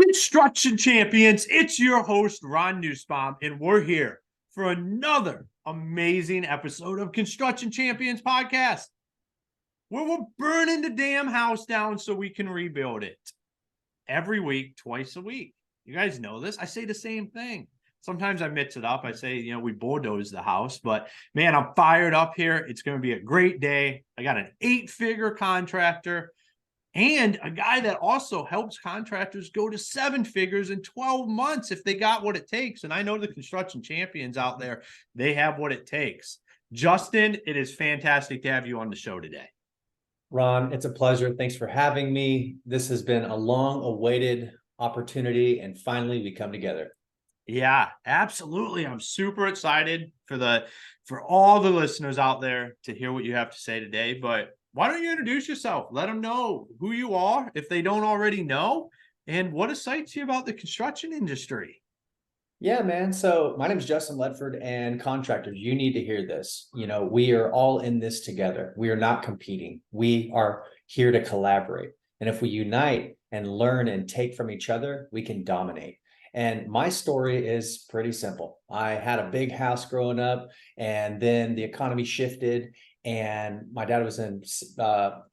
Construction champions, it's your host, Ron Nussbaum, and we're here for another amazing episode of Construction Champions Podcast, where we're burning the damn house down so we can rebuild it every week, twice a week. You guys know this. I say the same thing. Sometimes I mix it up. I say, we bulldoze the house, but man, I'm fired up here. It's going to be a great day. I got an 8-figure contractor and a guy that also helps contractors go to 7 figures in 12 months if they got what it takes. And I know the construction champions out there, they have what it takes. Justin, it is fantastic to have you on the show today. Ron, it's a pleasure. Thanks for having me. This has been a long-awaited opportunity, and finally we come together. Yeah, absolutely. I'm super excited for all the listeners out there to hear what you have to say today. But why don't you introduce yourself? Let them know who you are if they don't already know, and what excites you about the construction industry. Yeah, man. So my name is Justin Ledford, and Contractors, you need to hear this. We are all in this together. We are not competing. We are here to collaborate. And if we unite and learn and take from each other, we can dominate. And my story is pretty simple. I had a big house growing up, and then the economy shifted, and my dad was in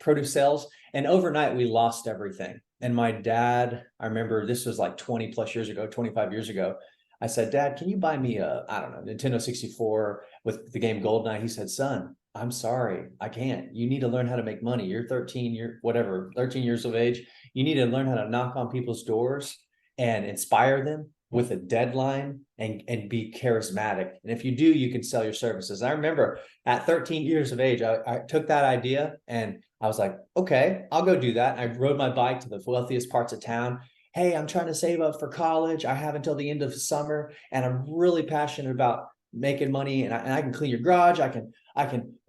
produce sales, and overnight we lost everything. And my dad, I remember this was like 20 plus years ago, 25 years ago. I said, Dad, can you buy me a, Nintendo 64 with the game GoldenEye? He said, son, I'm sorry, I can't. You need to learn how to make money. You're 13 years of age. You need to learn how to knock on people's doors and inspire them with a deadline and be charismatic. And if you do, you can sell your services. I remember at 13 years of age, I took that idea and I was like, okay, I'll go do that. I rode my bike to the wealthiest parts of town. Hey, I'm trying to save up for college. I have until the end of summer, and I'm really passionate about making money. And I can clean your garage. I can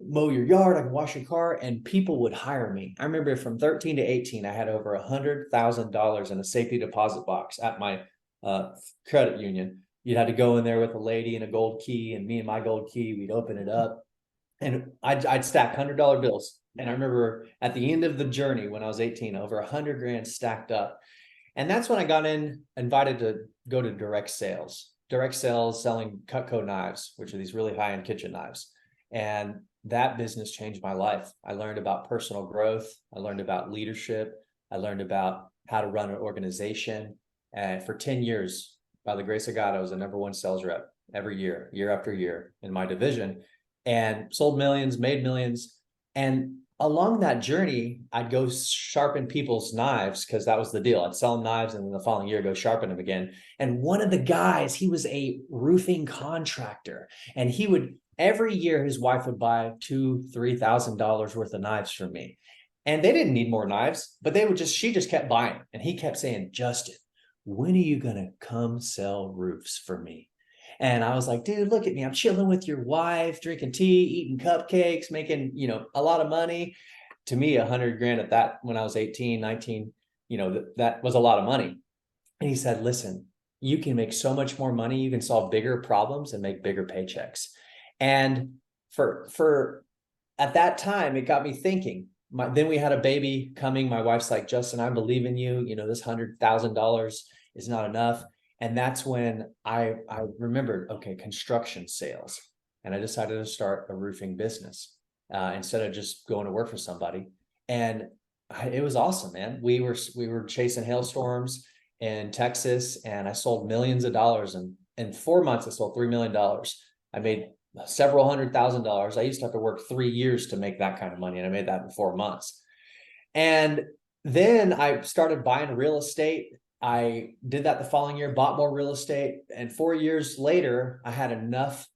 mow your yard. I can wash your car, and people would hire me. I remember from 13 to 18, I had over $100,000 in a safety deposit box at my credit union. You'd have to go in there with a lady and a gold key, and me and my gold key, we'd open it up, and I'd stack $100 bills. And I remember at the end of the journey when I was 18, over 100 grand stacked up. And that's when I got invited to go to direct sales selling Cutco knives, which are these really high-end kitchen knives. And that business changed my life. I learned about personal growth. I learned about leadership. I learned about how to run an organization. And for 10 years, by the grace of God, I was the #1 sales rep every year, year after year in my division, and sold millions, made millions. And along that journey, I'd go sharpen people's knives because that was the deal. I'd sell them knives, and then the following year, go sharpen them again. And one of the guys, he was a roofing contractor, and he would, every year, his wife would buy $2,000-3,000 worth of knives from me. And they didn't need more knives, but she just kept buying. And he kept saying, Justin, when are you going to come sell roofs for me? And I was like, dude, look at me. I'm chilling with your wife, drinking tea, eating cupcakes, making, a lot of money. To me, 100 grand at that, when I was 18, 19, that was a lot of money. And he said, listen, you can make so much more money. You can solve bigger problems and make bigger paychecks. And for at that time, it got me thinking. Then we had a baby coming. My wife's like, Justin, I believe in you. This $100,000 is not enough. And that's when I remembered, okay, construction sales. And I decided to start a roofing business instead of just going to work for somebody. And it was awesome, man. We were chasing hailstorms in Texas, and I sold millions of dollars. And in 4 months, I sold $3 million. I made several $100,000. I used to have to work 3 years to make that kind of money, and I made that in 4 months. And then I started buying real estate. I did that the following year, bought more real estate. And 4 years later, I had enough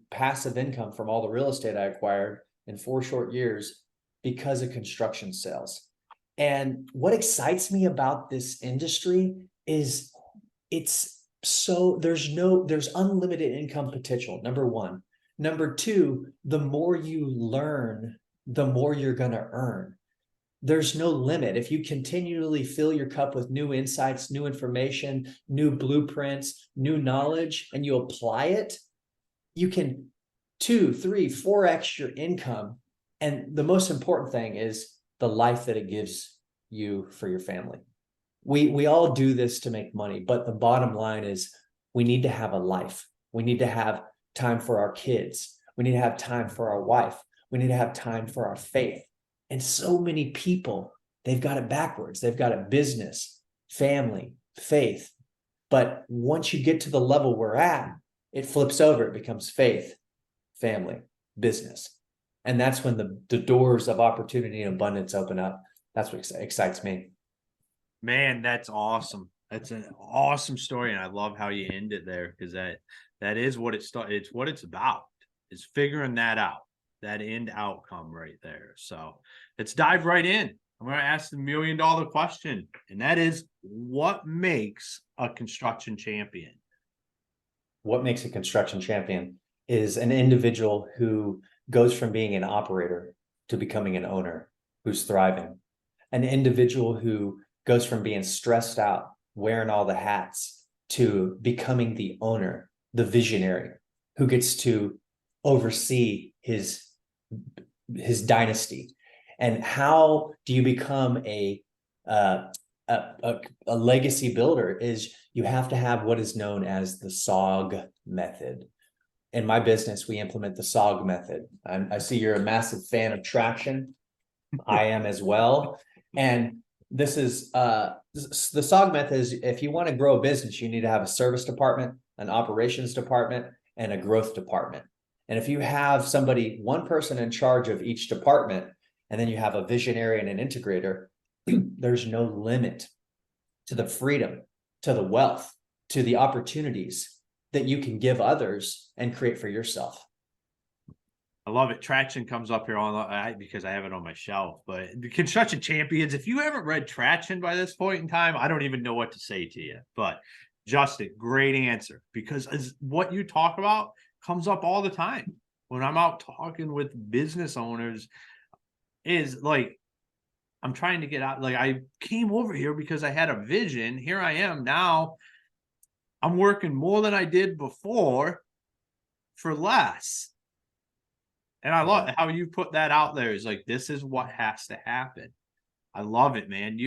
passive income from all the real estate I acquired in 4 short years because of construction sales. And what excites me about this industry is there's unlimited income potential, number one. Number two, the more you learn, the more you're going to earn. There's no limit. If you continually fill your cup with new insights, new information, new blueprints, new knowledge, and you apply it, you can 2, 3, 4x your income. And the most important thing is the life that it gives you for your family. We all do this to make money, but the bottom line is we need to have a life. We need to have time for our kids. We need to have time for our wife. We need to have time for our faith. And so many people, they've got it backwards. They've got it business, family, faith. But once you get to the level we're at, it flips over. It becomes faith, family, business. And that's when the doors of opportunity and abundance open up. That's what excites me. Man, that's awesome. That's an awesome story, and I love how you end it there, because that is what it's what it's about, is figuring that out, that end outcome right there. So let's dive right in. I'm going to ask the $1 million question, and that is, what makes a construction champion? What makes a construction champion is an individual who goes from being an operator to becoming an owner who's thriving, an individual who goes from being stressed out, wearing all the hats, to becoming the owner, the visionary, who gets to oversee his dynasty. And how do you become a legacy builder? Is you have to have what is known as the SOG method. In my business, we implement the SOG method. I see you're a massive fan of traction. I am as well. And this is the SOG method is, if you want to grow a business, you need to have a service department, an operations department, and a growth department. And if you have somebody, one person in charge of each department, and then you have a visionary and an integrator, there's no limit to the freedom, to the wealth, to the opportunities that you can give others and create for yourself. I love it. Traction comes up here because I have it on my shelf. But the Construction Champions, if you haven't read Traction by this point in time, I don't even know what to say to you. But Justin, great answer, because what you talk about comes up all the time when I'm out talking with business owners. Is like, I'm trying to get out. Like, I came over here because I had a vision. Here I am now. I'm working more than I did before for less. And I love how you put that out there. Is like, this is what has to happen. I love it, man.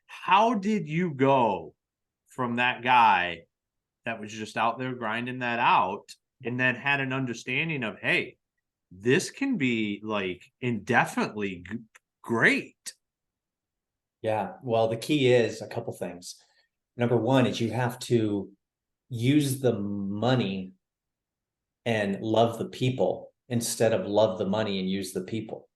How did you go from that guy that was just out there grinding that out, and then had an understanding of, hey, this can be like indefinitely great? Yeah. Well, the key is a couple things. Number one is you have to use the money and love the people instead of love the money and use the people.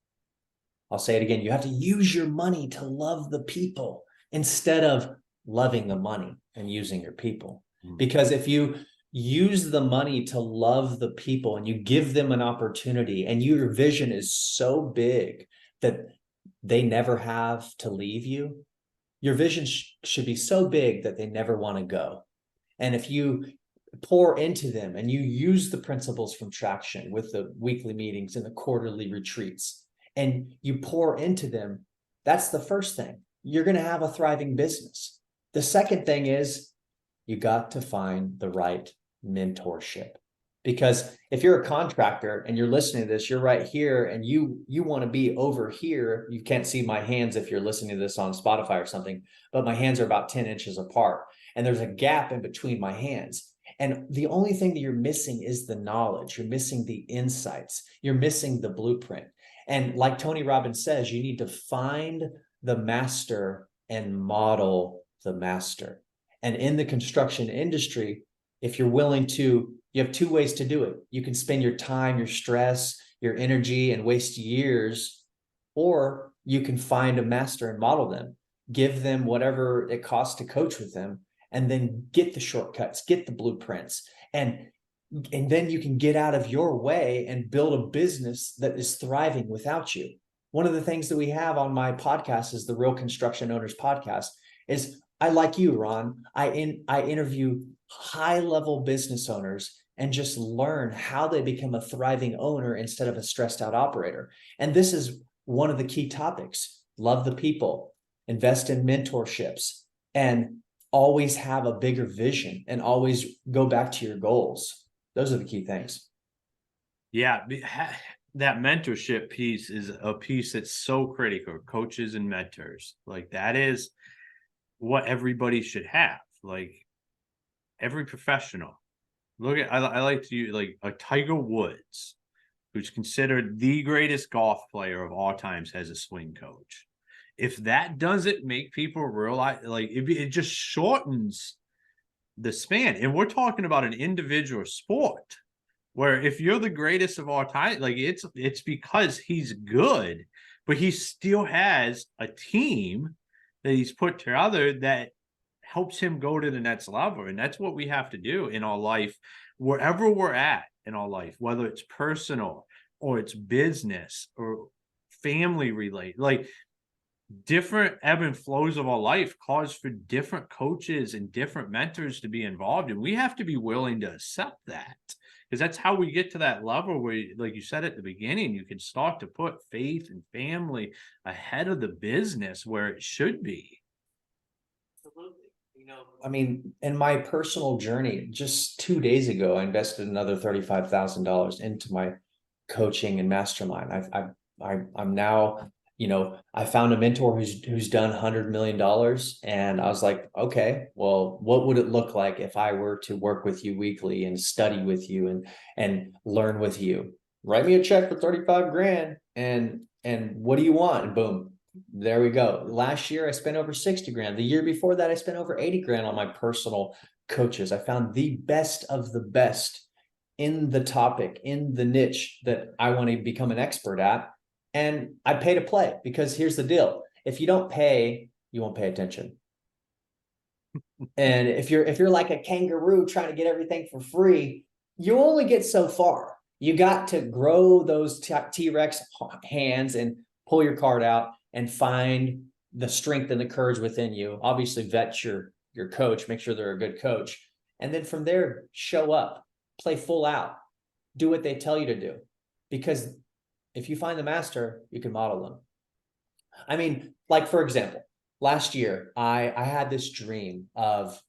I'll say it again. You have to use your money to love the people instead of loving the money and using your people. Because if you use the money to love the people and you give them an opportunity, and your vision is so big that they never have to leave you, your vision should be so big that they never want to go. And if you pour into them and you use the principles from Traction with the weekly meetings and the quarterly retreats, and you pour into them, that's the first thing. You're going to have a thriving business. The second thing is you got to find the right mentorship. Because if you're a contractor and you're listening to this, you're right here and you want to be over here. You can't see my hands if you're listening to this on Spotify or something, but my hands are about 10 inches apart and there's a gap in between my hands. And the only thing that you're missing is the knowledge. You're missing the insights. You're missing the blueprint. And like Tony Robbins says, you need to find the master and model the master. And in the construction industry, if you're willing to, you have two ways to do it. You can spend your time, your stress, your energy, and waste years, or you can find a master and model them, give them whatever it costs to coach with them, and then get the shortcuts, get the blueprints, and then you can get out of your way and build a business that is thriving without you. One of the things that we have on my podcast is the Real Construction Owners Podcast. Is I, like you, Ron, I interview high-level business owners and just learn how they become a thriving owner instead of a stressed out operator. And this is one of the key topics. Love the people, invest in mentorships, and always have a bigger vision and always go back to your goals. Those are the key things. Yeah, that mentorship piece is a piece that's so critical. Coaches and mentors, like, that is what everybody should have. Like every professional. Look at I like to use like a Tiger Woods, who's considered the greatest golf player of all times, has a swing coach. If that doesn't make people realize, like it just shortens the span. And we're talking about an individual sport where if you're the greatest of all time, like it's because he's good, but he still has a team that he's put together that helps him go to the next level. And that's what we have to do in our life, wherever we're at in our life, whether it's personal or it's business or family related. Like different ebb and flows of our life cause for different coaches and different mentors to be involved. And we have to be willing to accept that, because that's how we get to that level where, like you said at the beginning, you can start to put faith and family ahead of the business where it should be. Absolutely. I mean, in my personal journey, just 2 days ago, I invested another $35,000 into my coaching and mastermind. I'm now, I found a mentor who's done $100 million, and I was like, okay, well, what would it look like if I were to work with you weekly and study with you and learn with you? Write me a check for 35 grand, and what do you want? And boom, there we go. Last year I spent over 60 grand. The year before that I spent over 80 grand on my personal coaches. I found the best of the best in the topic, in the niche that I want to become an expert at. And I pay to play, because here's the deal. If you don't pay, you won't pay attention. And if you're like a kangaroo trying to get everything for free, you only get so far. You got to grow those T-Rex hands and pull your card out and find the strength and the courage within you. Obviously vet your coach, make sure they're a good coach. And then from there, show up, play full out, do what they tell you to do. Because if you find the master, you can model them. I mean, like, for example, last year, I had this dream of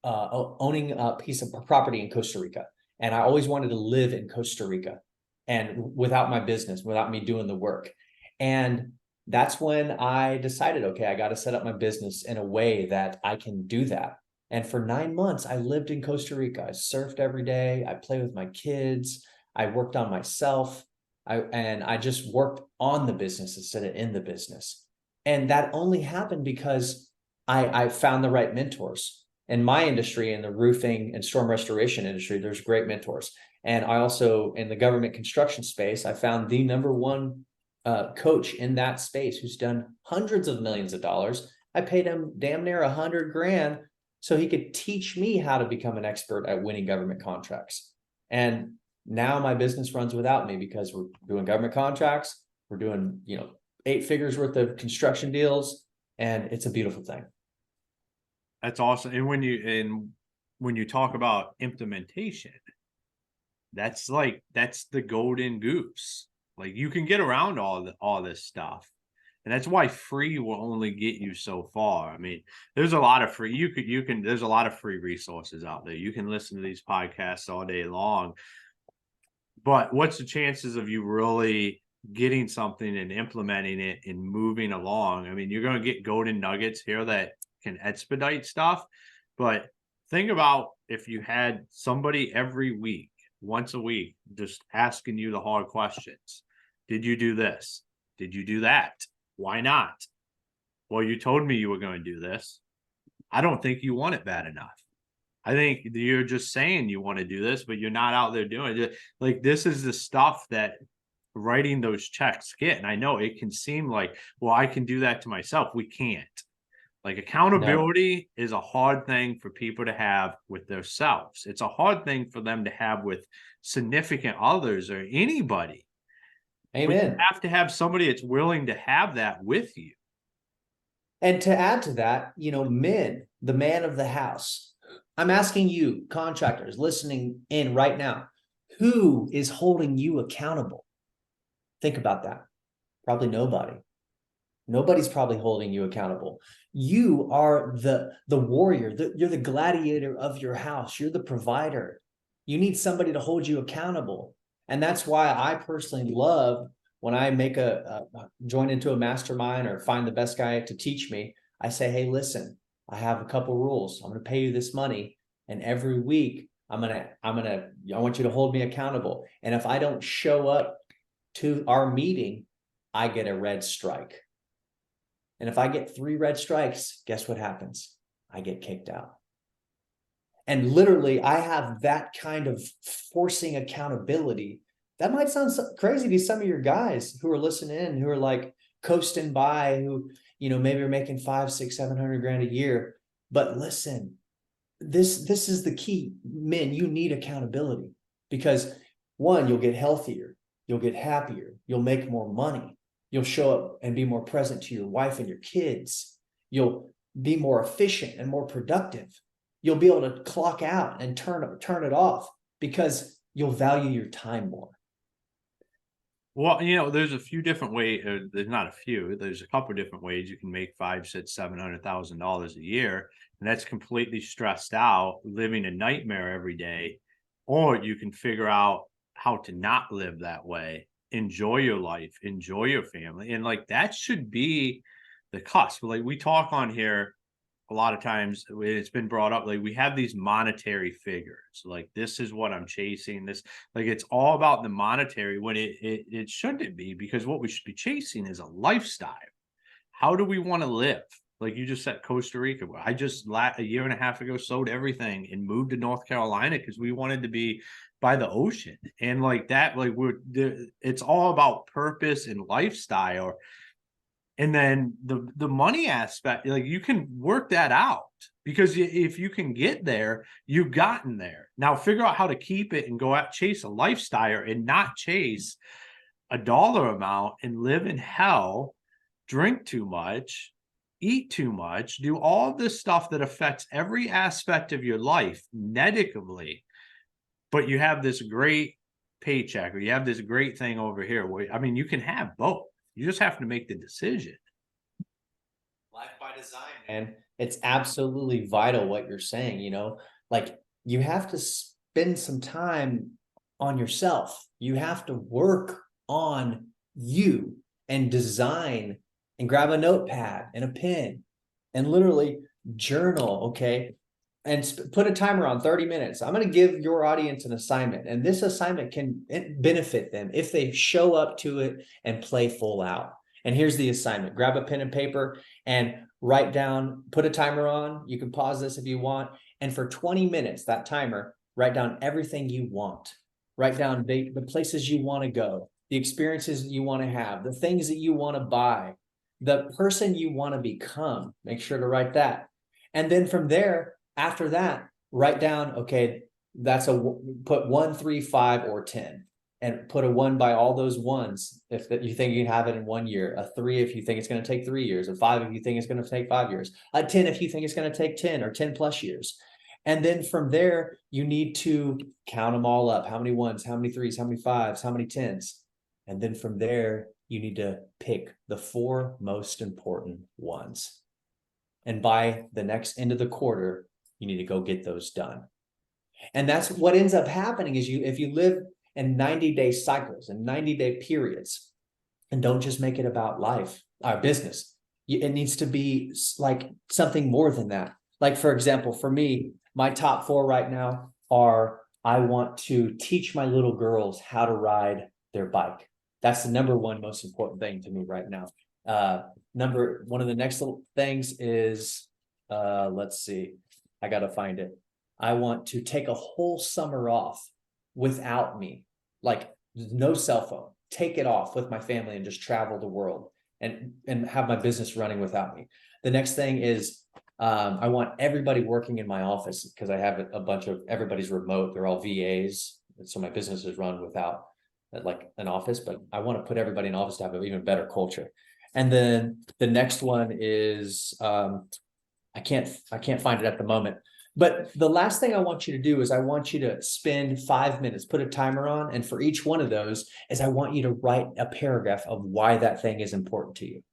owning a piece of property in Costa Rica. And I always wanted to live in Costa Rica, and without my business, without me doing the work. And that's when I decided, okay, I got to set up my business in a way that I can do that. And for 9 months, I lived in Costa Rica. I surfed every day. I played with my kids. I worked on myself. I just worked on the business instead of in the business. And that only happened because I found the right mentors. In my industry, in the roofing and storm restoration industry, there's great mentors. And I also, in the government construction space, I found the number one coach in that space who's done hundreds of millions of dollars. I paid him damn near 100 grand so he could teach me how to become an expert at winning government contracts. And now my business runs without me, because we're doing government contracts. We're doing, 8 figures worth of construction deals, and it's a beautiful thing. That's awesome. And when you talk about implementation, that's the golden goose. Like you can get around all this stuff. And that's why free will only get you so far. I mean, there's a lot of free, there's a lot of free resources out there. You can listen to these podcasts all day long, but what's the chances of you really getting something and implementing it and moving along? I mean, you're going to get golden nuggets here that can expedite stuff, but think about if you had somebody every week, once a week, just asking you the hard questions. Did you do this? Did you do that? Why not? Well, you told me you were going to do this. I don't think you want it bad enough. I think you're just saying you want to do this, but you're not out there doing it. Like, this is the stuff that writing those checks get. And I know it can seem like, well, I can do that to myself. We can't. Like, accountability is a hard thing for people to have with themselves. It's a hard thing for them to have with significant others or anybody. Amen. But you have to have somebody that's willing to have that with you. And to add to that, men, the man of the house. I'm asking you, contractors listening in right now, who is holding you accountable? Think about that. Probably nobody. Nobody's probably holding you accountable. You are the warrior. You're the gladiator of your house. You're the provider. You need somebody to hold you accountable. And that's why I personally love when I make join into a mastermind or find the best guy to teach me. I say, hey, listen, I have a couple rules. I'm going to pay you this money. And every week I want you to hold me accountable. And if I don't show up to our meeting, I get a red strike. And if I get 3 red strikes, guess what happens? I get kicked out. And literally, I have that kind of forcing accountability. That might sound crazy to some of your guys who are listening in, who are like coasting by, who, maybe are making 500, 600, 700 grand a year. But listen, this is the key. Men, you need accountability, because one, you'll get healthier, you'll get happier, you'll make more money, you'll show up and be more present to your wife and your kids, you'll be more efficient and more productive, you'll be able to clock out and turn it off, because you'll value your time more. Well, there's a few different ways. There's not a few. There's a couple different ways you can make $500,000, $600,000, $700,000 a year, and that's completely stressed out, living a nightmare every day. Or you can figure out how to not live that way, enjoy your life, enjoy your family, and like that should be the cusp. Like we talk on here a lot of times, it's been brought up, like we have these monetary figures, like this is what I'm chasing, this, like it's all about the monetary, when it shouldn't be, because what we should be chasing is a lifestyle. How do we want to live? Like you just said, Costa Rica. I just a year and a half ago sold everything and moved to North Carolina because we wanted to be by the ocean, and like that, like it's all about purpose and lifestyle. And then the money aspect, like you can work that out, because if you can get there, you've gotten there. Now figure out how to keep it and go out, chase a lifestyle and not chase a dollar amount and live in hell, drink too much, eat too much, do all this stuff that affects every aspect of your life negatively. But you have this great paycheck, or you have this great thing over here where, you can have both. You just have to make the decision. Life by design, man. It's absolutely vital what you're saying, like you have to spend some time on yourself. You have to work on you and design, and grab a notepad and a pen and literally journal, okay? And put a timer on 30 minutes. I'm going to give your audience an assignment, and this assignment can benefit them if they show up to it and play full out. And here's the assignment. Grab a pen and paper and write down, put a timer on. You can pause this if you want. And for 20 minutes, that timer, write down everything you want. Write down the places you want to go, the experiences that you want to have, the things that you want to buy, the person you want to become. Make sure to write that. And then from there, after that, write down, okay, put 1, 3, 5, or 10, and put a 1 by all those ones if you think you can have it in 1 year, a 3 if you think it's going to take 3 years, a 5 if you think it's going to take 5 years, a 10 if you think it's going to take 10 or 10 plus years. And then from there, you need to count them all up. How many 1s, how many 3s, how many 5s, how many 10s? And then from there, you need to pick the 4 most important ones. And by the next end of the quarter, you need to go get those done. And that's what ends up happening is if you live in 90-day cycles and 90-day periods, and don't just make it about life, our business, it needs to be like something more than that. Like, for example, for me, my top 4 right now are, I want to teach my little girls how to ride their bike. That's the number 1 most important thing to me right now. One of the next little things is, let's see, I got to find it. I want to take a whole summer off without me, like no cell phone, take it off with my family and just travel the world and have my business running without me. The next thing is, I want everybody working in my office, because I have a bunch of, everybody's remote. They're all VAs. So my business is run without like an office, but I want to put everybody in office to have an even better culture. And then the next one is, I can't find it at the moment, but the last thing I want you to do is I want you to spend 5 minutes, put a timer on. And for each one of those is I want you to write a paragraph of why that thing is important to you.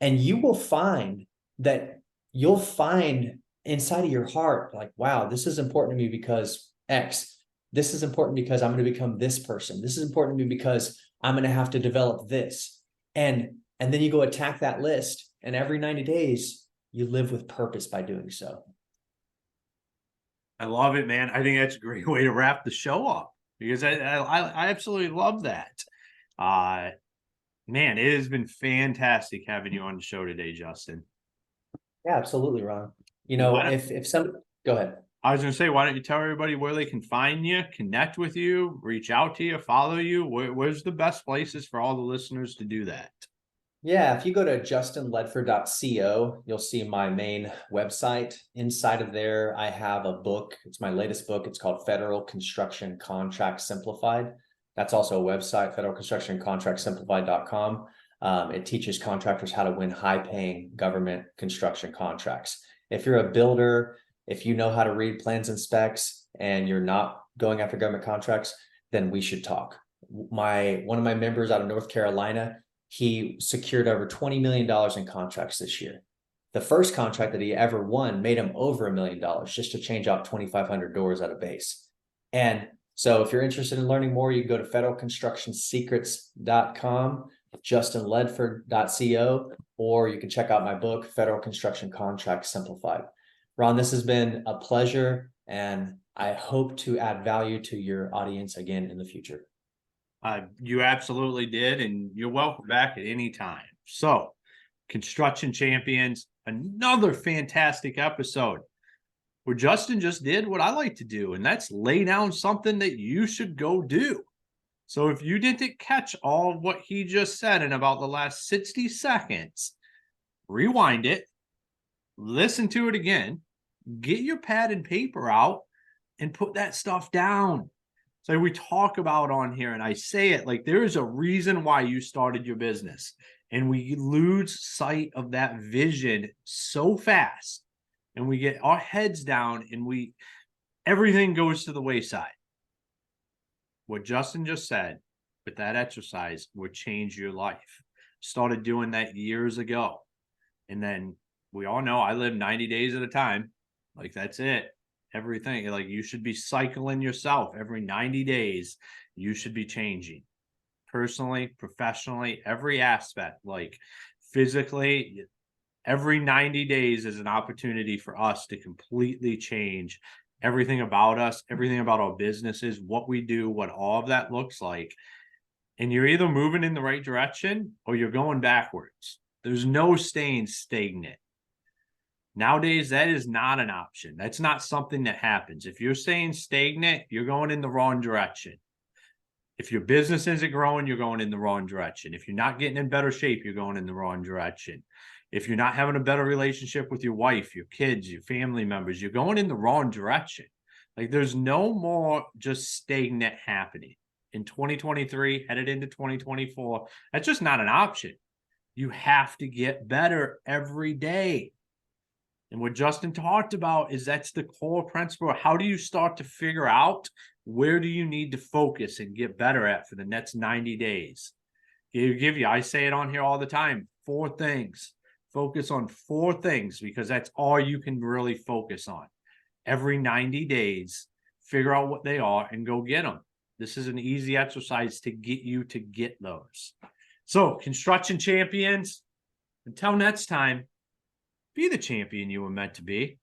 And you will find that you'll find inside of your heart, like, wow, this is important to me because X. This is important because I'm going to become this person. This is important to me because I'm going to have to develop this. And then you go attack that list. And every 90 days, you live with purpose by doing so. I love it, man. I think that's a great way to wrap the show up because I absolutely love that. Man, it has been fantastic having you on the show today, Justin. Yeah, absolutely, Ron. Why don't- If some, go ahead. I was going to say, why don't you tell everybody where they can find you, connect with you, reach out to you, follow you? Where's the best places for all the listeners to do that? Yeah, if you go to justinledford.co, you'll see my main website. Inside of there, I have a book. It's my latest book. It's called Federal Construction Contract Simplified. That's also a website, federalconstructioncontractsimplified.com. It teaches contractors how to win high-paying government construction contracts. If you're a builder, if you know how to read plans and specs and you're not going after government contracts, then we should talk. One of my members out of North Carolina, he secured over $20 million in contracts this year. The first contract that he ever won made him over $1 million just to change out 2,500 doors at a base. And so if you're interested in learning more, you can go to federalconstructionsecrets.com, justinledford.co, or you can check out my book, Federal Construction Contract Simplified. Ron, this has been a pleasure, and I hope to add value to your audience again in the future. You absolutely did, and you're welcome back at any time. So, Construction Champions, another fantastic episode where Justin just did what I like to do, and that's lay down something that you should go do. So if you didn't catch all of what he just said in about the last 60 seconds, rewind it, listen to it again, get your pad and paper out, and put that stuff down. So we talk about on here, and I say it like there is a reason why you started your business, and we lose sight of that vision so fast, and we get our heads down, and everything goes to the wayside. What Justin just said with that exercise would change your life. Started doing that years ago, and then we all know I live 90 days at a time. Like that's it. Everything, like you should be cycling yourself every 90 days. You should be changing personally, professionally, every aspect, like physically. Every 90 days is an opportunity for us to completely change everything about us, everything about our businesses, what we do, what all of that looks like. And you're either moving in the right direction or you're going backwards. There's no staying stagnant. Nowadays, that is not an option. That's not something that happens. If you're staying stagnant, you're going in the wrong direction. If your business isn't growing, you're going in the wrong direction. If you're not getting in better shape, you're going in the wrong direction. If you're not having a better relationship with your wife, your kids, your family members, you're going in the wrong direction. Like there's no more just stagnant happening. In 2023, headed into 2024, that's just not an option. You have to get better every day. And what Justin talked about is that's the core principle. How do you start to figure out where do you need to focus and get better at for the next 90 days? I say it on here all the time, 4 things. Focus on 4 things because that's all you can really focus on. Every 90 days, figure out what they are and go get them. This is an easy exercise to get you to get those. So, Construction Champions, until next time, be the champion you were meant to be.